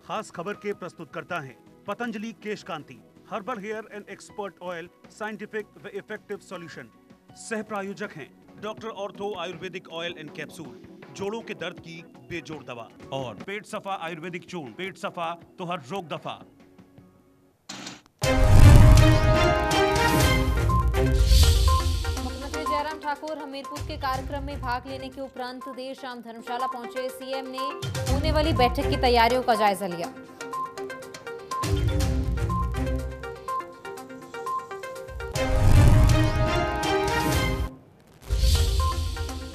खास खबर के प्रस्तुतकर्ता हैं Patanjali Kesh Kanti, herbal hair and expert oil, scientific व इफेक्टिव सॉल्यूशन। सह प्रायोजक हैं doctor ortho ayurvedic oil and capsule, जोड़ों के दर्द की बेजोड़ दवा, और पेट सफा आयुर्वेदिक चूर्ण, पेट सफा तो हर रोग दफा। मुख्यमंत्री जयराम ठाकुर हमीरपुर के कार्यक्रम में भाग लेने के उपरांत देर शाम धर्मशाला पहुंचे। सीएम ने होने वाली बैठक की तैयारियों का जायजा लिया।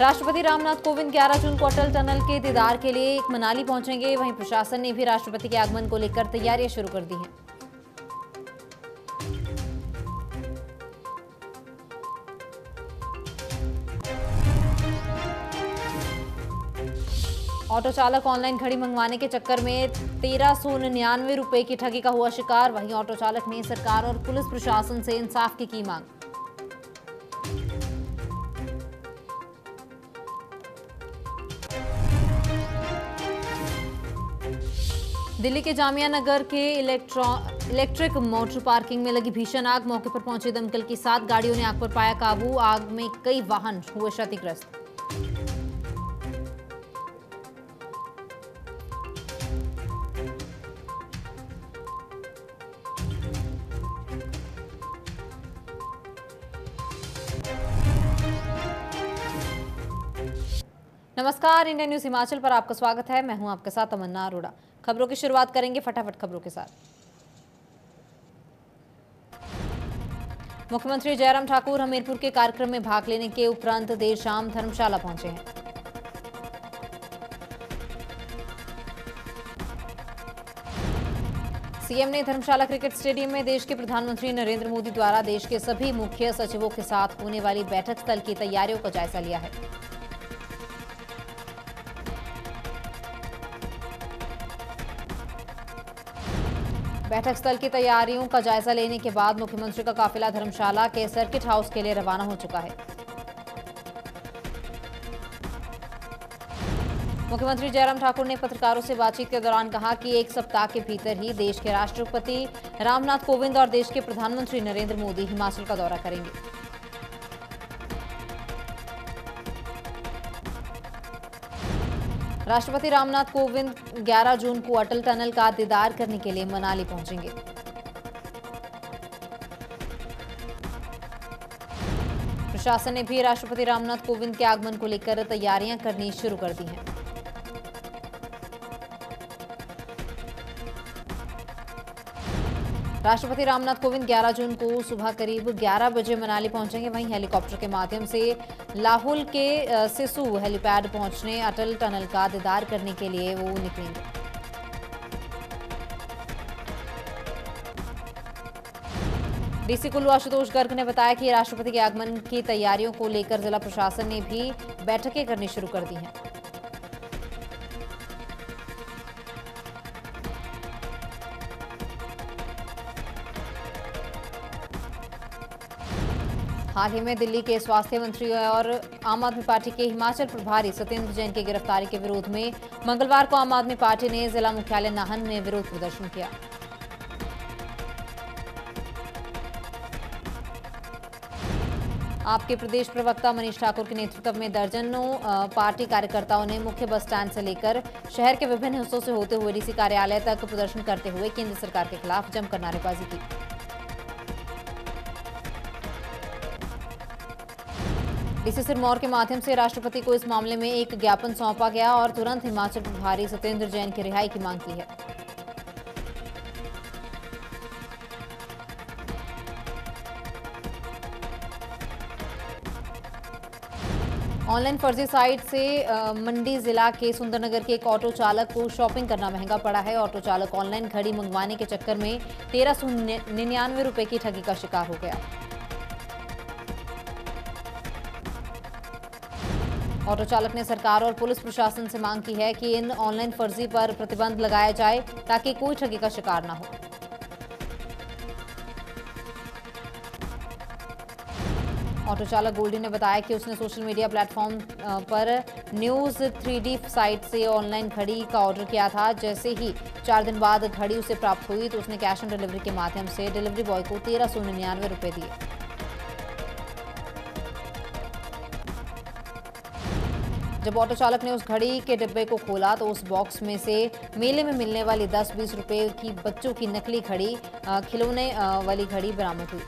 राष्ट्रपति रामनाथ कोविंद 11 जून को अटल टनल के दीदार के लिए मनाली पहुंचेंगे। वहीं प्रशासन ने भी राष्ट्रपति के आगमन को लेकर तैयारियां शुरू कर दी हैं। ऑटो चालक ऑनलाइन घड़ी मंगवाने के चक्कर में 1399 रुपए की ठगी का हुआ शिकार। वहीं ऑटो चालक ने सरकार और पुलिस प्रशासन से इंसाफ की मांग। दिल्ली के जामिया नगर के इलेक्ट्रिक मोटर पार्किंग में लगी भीषण आग। मौके पर पहुंची दमकल की 7 गाड़ियों ने आग पर पाया काबू। आग में कई वाहन हुए क्षतिग्रस्त। नमस्कार, इंडिया न्यूज हिमाचल पर आपका स्वागत है। मैं हूं आपके साथ तमन्ना अरोड़ा। खबरों की शुरुआत करेंगे फटाफट खबरों के साथ। मुख्यमंत्री जयराम ठाकुर हमीरपुर के कार्यक्रम में भाग लेने के उपरांत देर शाम धर्मशाला पहुंचे हैं। सीएम ने धर्मशाला क्रिकेट स्टेडियम में देश के प्रधानमंत्री नरेंद्र मोदी द्वारा देश के सभी मुख्य सचिवों के साथ होने वाली बैठक स्थल की तैयारियों का जायजा लिया है। बैठक स्थल की तैयारियों का जायजा लेने के बाद मुख्यमंत्री का काफिला धर्मशाला के सर्किट हाउस के लिए रवाना हो चुका है। मुख्यमंत्री जयराम ठाकुर ने पत्रकारों से बातचीत के दौरान कहा कि एक सप्ताह के भीतर ही देश के राष्ट्रपति रामनाथ कोविंद और देश के प्रधानमंत्री नरेंद्र मोदी हिमाचल का दौरा करेंगे। राष्ट्रपति रामनाथ कोविंद 11 जून को अटल टनल का दीदार करने के लिए मनाली पहुंचेंगे। प्रशासन ने भी राष्ट्रपति रामनाथ कोविंद के आगमन को लेकर तैयारियां करनी शुरू कर दी हैं। राष्ट्रपति रामनाथ कोविंद 11 जून को सुबह करीब 11 बजे मनाली पहुंचेंगे। वहीं हेलीकॉप्टर के माध्यम से लाहौल के सिसु हेलीपैड पहुंचने अटल टनल का दीदार करने के लिए वो निकलेंगे। डीसी कुल्लू आशुतोष गर्ग ने बताया कि राष्ट्रपति के आगमन की तैयारियों को लेकर जिला प्रशासन ने भी बैठकें करनी शुरू कर दी हैं। हाल ही में दिल्ली के स्वास्थ्य मंत्री और आम आदमी पार्टी के हिमाचल प्रभारी सत्येंद्र जैन की गिरफ्तारी के विरोध में मंगलवार को आम आदमी पार्टी ने जिला मुख्यालय नाहन में विरोध प्रदर्शन किया। आपके प्रदेश प्रवक्ता मनीष ठाकुर के नेतृत्व में दर्जनों पार्टी कार्यकर्ताओं ने मुख्य बस स्टैंड से लेकर शहर के विभिन्न हिस्सों से होते हुए डीसी कार्यालय तक प्रदर्शन करते हुए केंद्र सरकार के खिलाफ जमकर नारेबाजी की। डीसी सिरमौर के माध्यम से राष्ट्रपति को इस मामले में एक ज्ञापन सौंपा गया और तुरंत हिमाचल प्रभारी सत्येंद्र जैन की रिहाई की मांग की है। ऑनलाइन फर्जी साइट से मंडी जिला के सुंदरनगर के एक ऑटो चालक को शॉपिंग करना महंगा पड़ा है। ऑटो चालक ऑनलाइन घड़ी मंगवाने के चक्कर में 1399 रुपए की ठगी का शिकार हो गया। ऑटो चालक ने सरकार और पुलिस प्रशासन से मांग की है कि इन ऑनलाइन फर्जी पर प्रतिबंध लगाया जाए ताकि कोई ठगी का शिकार न हो। ऑटो चालक गोल्डी ने बताया कि उसने सोशल मीडिया प्लेटफॉर्म पर न्यूज़ 3D साइट से ऑनलाइन घड़ी का ऑर्डर किया था। जैसे ही 4 दिन बाद घड़ी उसे प्राप्त हुई तो उसने कैश ऑन डिलीवरी के माध्यम से डिलीवरी बॉय को 1399 रुपये दिए। जब ऑटो चालक ने उस घड़ी के डिब्बे को खोला तो उस बॉक्स में से मेले में मिलने वाली 10-20 रुपए की बच्चों की नकली घड़ी, खिलौने वाली घड़ी बरामद हुई।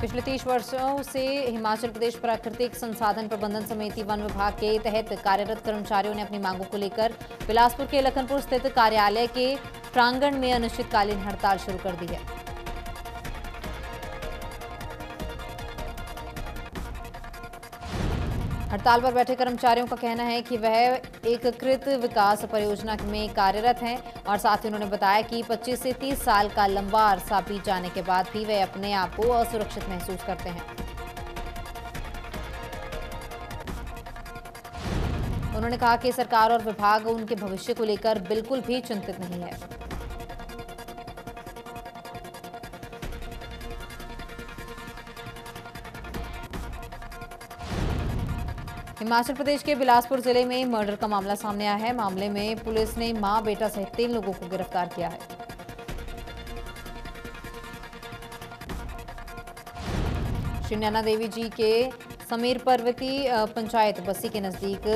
पिछले 30 वर्षों से हिमाचल प्रदेश प्राकृतिक संसाधन प्रबंधन समिति वन विभाग के तहत कार्यरत कर्मचारियों ने अपनी मांगों को लेकर बिलासपुर के लखनपुर स्थित कार्यालय के प्रांगण में अनिश्चितकालीन हड़ताल शुरू कर दी है। हड़ताल पर बैठे कर्मचारियों का कहना है कि वह एकीकृत विकास परियोजना में कार्यरत हैं और साथ ही उन्होंने बताया कि 25 से 30 साल का लंबा अरसा बीत जाने के बाद भी वे अपने आप को असुरक्षित महसूस करते हैं। उन्होंने कहा कि सरकार और विभाग उनके भविष्य को लेकर बिल्कुल भी चिंतित नहीं है। हिमाचल प्रदेश के बिलासपुर जिले में मर्डर का मामला सामने आया है। मामले में पुलिस ने मां बेटा सहित 3 लोगों को गिरफ्तार किया है। श्री नैना देवी जी के समीर पर्वती पंचायत बस्सी के नजदीक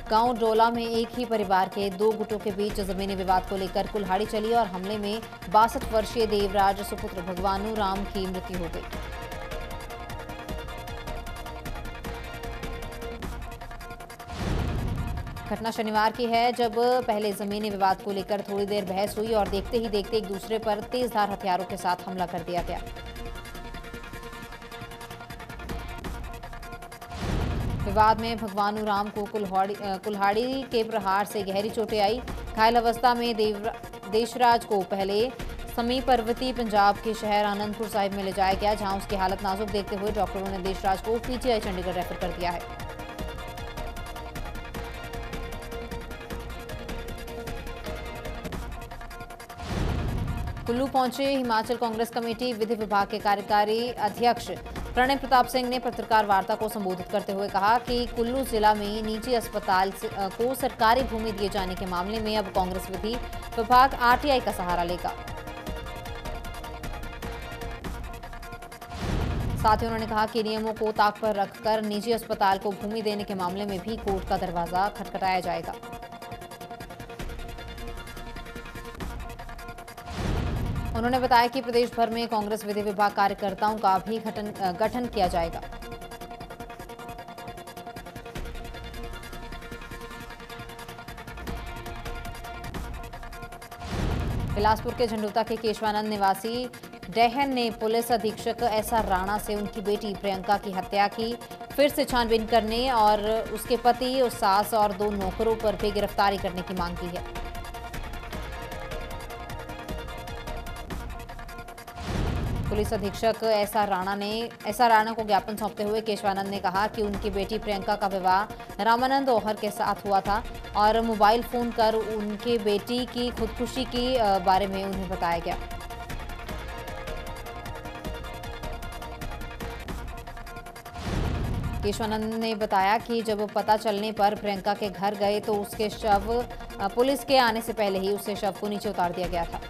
गांव डोला में एक ही परिवार के 2 गुटों के बीच जमीनी विवाद को लेकर कुल्हाड़ी चली और हमले में 62 वर्षीय देवराज सुपुत्र भगवानू राम की मृत्यु हो गई। घटना शनिवार की है, जब पहले जमीनी विवाद को लेकर थोड़ी देर बहस हुई और देखते ही देखते एक दूसरे पर तेजधार हथियारों के साथ हमला कर दिया गया। विवाद में भगवानू राम को कुल्हाड़ी के प्रहार से गहरी चोटें आई। घायल अवस्था में देशराज को पहले समीर पर्वती पंजाब के शहर आनंदपुर साहिब में ले जाया गया, जहां उसकी हालत नाजुक देखते हुए डॉक्टरों ने देशराज को पीजीआई चंडीगढ़ रेफर कर दिया है। कुल्लू पहुंचे हिमाचल कांग्रेस कमेटी विधि विभाग के कार्यकारी अध्यक्ष प्रणय प्रताप सिंह ने पत्रकार वार्ता को संबोधित करते हुए कहा कि कुल्लू जिला में निजी अस्पताल को सरकारी भूमि दिए जाने के मामले में अब कांग्रेस विधि विभाग आरटीआई का सहारा लेगा। साथ ही उन्होंने कहा कि नियमों को ताक पर रखकर निजी अस्पताल को भूमि देने के मामले में भी कोर्ट का दरवाजा खटखटाया जाएगा। उन्होंने बताया कि प्रदेश भर में कांग्रेस विधि विभाग कार्यकर्ताओं का भी गठन किया जाएगा। बिलासपुर के झंडूता के केशवानंद निवासी डहन ने पुलिस अधीक्षक एसआर राणा से उनकी बेटी प्रियंका की हत्या की फिर से छानबीन करने और उसके पति, उस सास और 2 नौकरों पर भी गिरफ्तारी करने की मांग की है। पुलिस अधीक्षक एसआर राणा को ज्ञापन सौंपते हुए केशवानंद ने कहा कि उनकी बेटी प्रियंका का विवाह रामानंद ओहर के साथ हुआ था और मोबाइल फोन कर उनके बेटी की खुदकुशी की बारे में उन्हें बताया गया। केशवानंद ने बताया कि जब पता चलने पर प्रियंका के घर गए तो उसके शव पुलिस के आने से पहले ही उसके शव को नीचे उतार दिया गया था।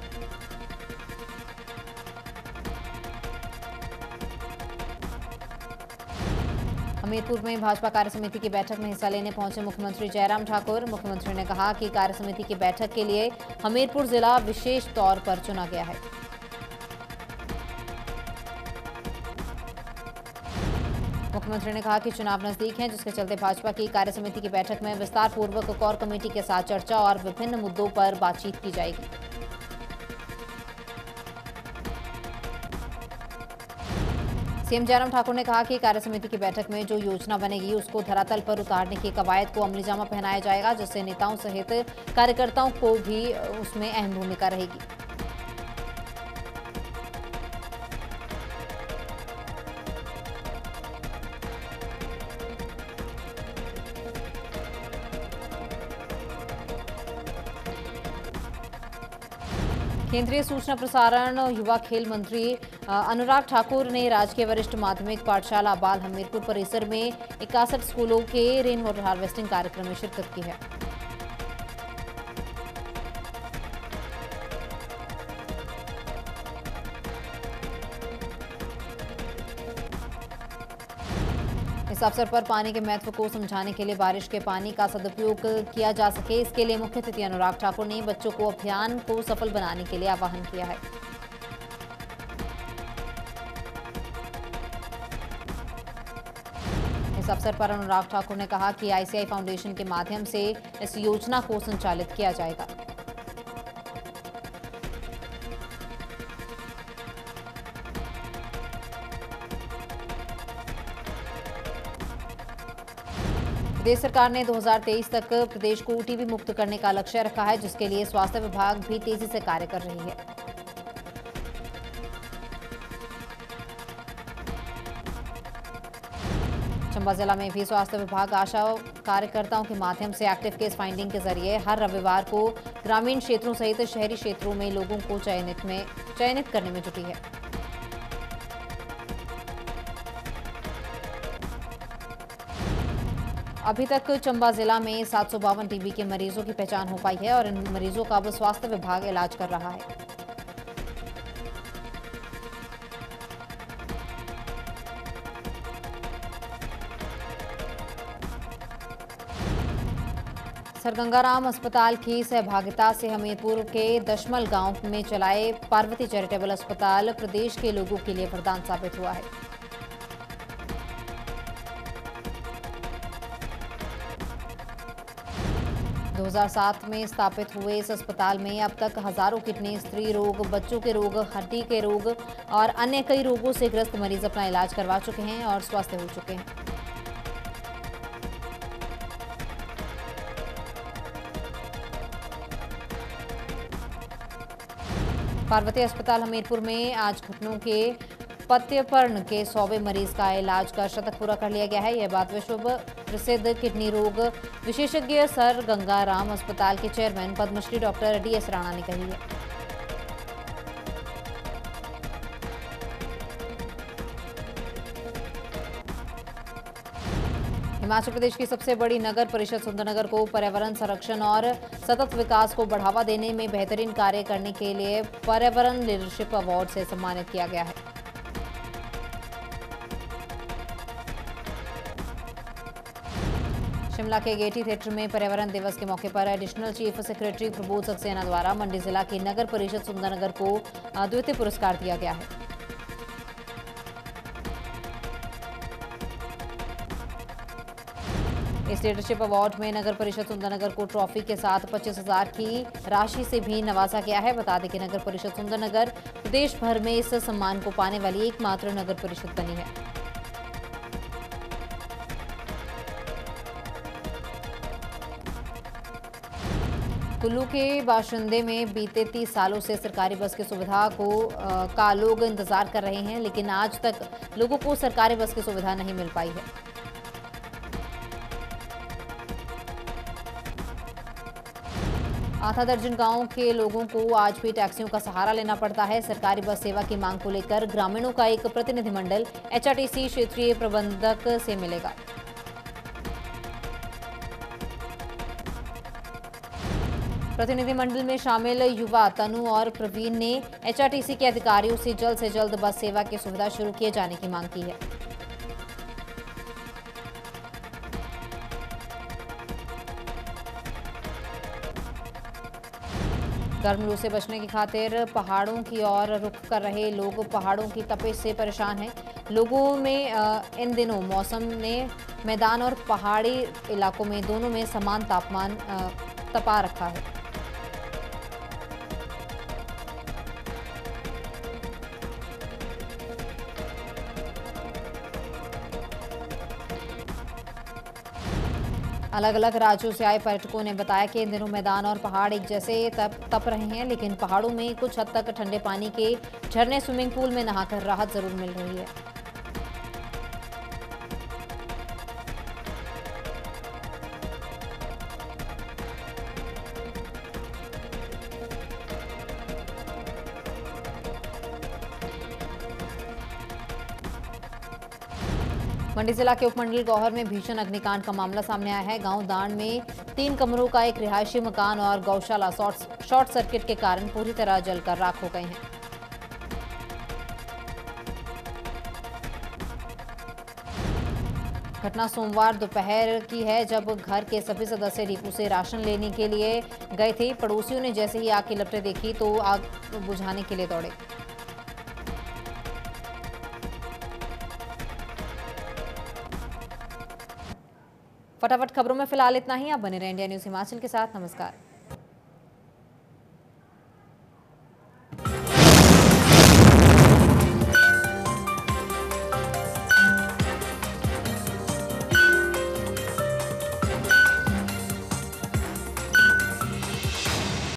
हमीरपुर में भाजपा कार्य समिति की बैठक में हिस्सा लेने पहुंचे मुख्यमंत्री जयराम ठाकुर। मुख्यमंत्री ने कहा कि कार्य समिति की बैठक के लिए हमीरपुर जिला विशेष तौर पर चुना गया है। मुख्यमंत्री ने कहा कि चुनाव नजदीक हैं, जिसके चलते भाजपा की कार्य समिति की बैठक में विस्तार पूर्वक कोर कमेटी के साथ चर्चा और विभिन्न मुद्दों पर बातचीत की जाएगी। सीएम जयराम ठाकुर ने कहा कि कार्य समिति की बैठक में जो योजना बनेगी उसको धरातल पर उतारने की कवायद को अमली जामा पहनाया जाएगा, जिससे नेताओं सहित कार्यकर्ताओं को भी उसमें अहम भूमिका रहेगी। केंद्रीय सूचना प्रसारण युवा खेल मंत्री अनुराग ठाकुर ने राजकीय वरिष्ठ माध्यमिक पाठशाला बाल हमीरपुर परिसर में 61 स्कूलों के रेन वाटर हार्वेस्टिंग कार्यक्रम में शिरकत की है। इस अवसर पर पानी के महत्व को समझाने के लिए बारिश के पानी का सदुपयोग किया जा सके, इसके लिए मुख्य अतिथि अनुराग ठाकुर ने बच्चों को अभियान को सफल बनाने के लिए आह्वान किया है। इस अवसर पर अनुराग ठाकुर ने कहा कि आईसीआई फाउंडेशन के माध्यम से इस योजना को संचालित किया जाएगा। प्रदेश सरकार ने 2023 तक प्रदेश को टीबी मुक्त करने का लक्ष्य रखा है, जिसके लिए स्वास्थ्य विभाग भी तेजी से कार्य कर रही है। चंबा जिला में भी स्वास्थ्य विभाग आशा कार्यकर्ताओं के माध्यम से एक्टिव केस फाइंडिंग के जरिए हर रविवार को ग्रामीण क्षेत्रों सहित शहरी क्षेत्रों में लोगों को चयनित करने में जुटी है। अभी तक चंबा जिला में 752 टीबी के मरीजों की पहचान हो पाई है और इन मरीजों का अब स्वास्थ्य विभाग इलाज कर रहा है। सर गंगाराम अस्पताल की सहभागिता से हमीरपुर के दशमल गांव में चलाए पार्वती चैरिटेबल अस्पताल प्रदेश के लोगों के लिए वरदान साबित हुआ है। दो 2007 में स्थापित हुए इस अस्पताल में अब तक हजारों किडनी, स्त्री रोग, बच्चों के रोग, हड्डी के रोग और अन्य कई रोगों से ग्रस्त मरीज अपना इलाज करवा चुके हैं और स्वस्थ हो चुके हैं। पार्वती अस्पताल हमीरपुर में आज घुटनों के पत्यपर्ण के 100वें मरीज का इलाज कर शतक पूरा कर लिया गया है। यह बात विश्व प्रसिद्ध किडनी रोग विशेषज्ञ सर गंगाराम अस्पताल के chairman Padmashri doctor DS Rana ने कही है। हिमाचल प्रदेश की सबसे बड़ी नगर परिषद सुंदरनगर को पर्यावरण संरक्षण और सतत विकास को बढ़ावा देने में बेहतरीन कार्य करने के लिए पर्यावरण लीडरशिप अवार्ड से सम्मानित किया गया है। शिमला के गेटी थिएटर में पर्यावरण दिवस के मौके पर additional chief secretary Prabodh Saxena द्वारा मंडी जिला की नगर परिषद सुंदरनगर को द्वितीय पुरस्कार दिया गया है। इस लीडरशिप अवार्ड में नगर परिषद सुंदरनगर को ट्रॉफी के साथ 25,000 की राशि से भी नवाजा गया है। बता दें कि नगर परिषद सुंदरनगर प्रदेश भर में इस सम्मान को पाने वाली एकमात्र नगर परिषद बनी है। कुल्लू के बाशिंदे में बीते 30 सालों से सरकारी बस की सुविधा का लोग इंतजार कर रहे हैं, लेकिन आज तक लोगों को सरकारी बस की सुविधा नहीं मिल पाई है। आधा दर्जन गांव के लोगों को आज भी टैक्सियों का सहारा लेना पड़ता है। सरकारी बस सेवा की मांग को लेकर ग्रामीणों का एक प्रतिनिधिमंडल HRTC क्षेत्रीय प्रबंधक से मिलेगा। प्रतिनिधिमंडल में शामिल युवा तनु और प्रवीण ने HRTC के अधिकारियों से जल्द बस सेवा की सुविधा शुरू किए जाने की मांग की है। गर्म लू से बचने की खातिर पहाड़ों की ओर रुख कर रहे लोग पहाड़ों की तपिश से परेशान हैं। लोगों में इन दिनों मौसम ने मैदान और पहाड़ी इलाकों में दोनों में समान तापमान तपा रखा है। अलग अलग राज्यों से आए पर्यटकों ने बताया कि इन दिनों मैदान और पहाड़ एक जैसे तप रहे हैं, लेकिन पहाड़ों में कुछ हद तक ठंडे पानी के झरने, स्विमिंग पूल में नहाकर राहत जरूर मिल रही है। मंडी जिला के उपमंडल गौहर में भीषण अग्निकांड का मामला सामने आया है। गांव दांड में 3 कमरों का एक रिहायशी मकान और गौशाला शॉर्ट सर्किट के कारण पूरी तरह जलकर राख हो गए हैं। घटना सोमवार दोपहर की है, जब घर के सभी सदस्य डिपो से राशन लेने के लिए गए थे। पड़ोसियों ने जैसे ही आग की लपटें देखी तो आग बुझाने के लिए दौड़े। फटाफट खबरों में फिलहाल इतना ही। आप बने रहें इंडिया न्यूज हिमाचल के साथ। नमस्कार।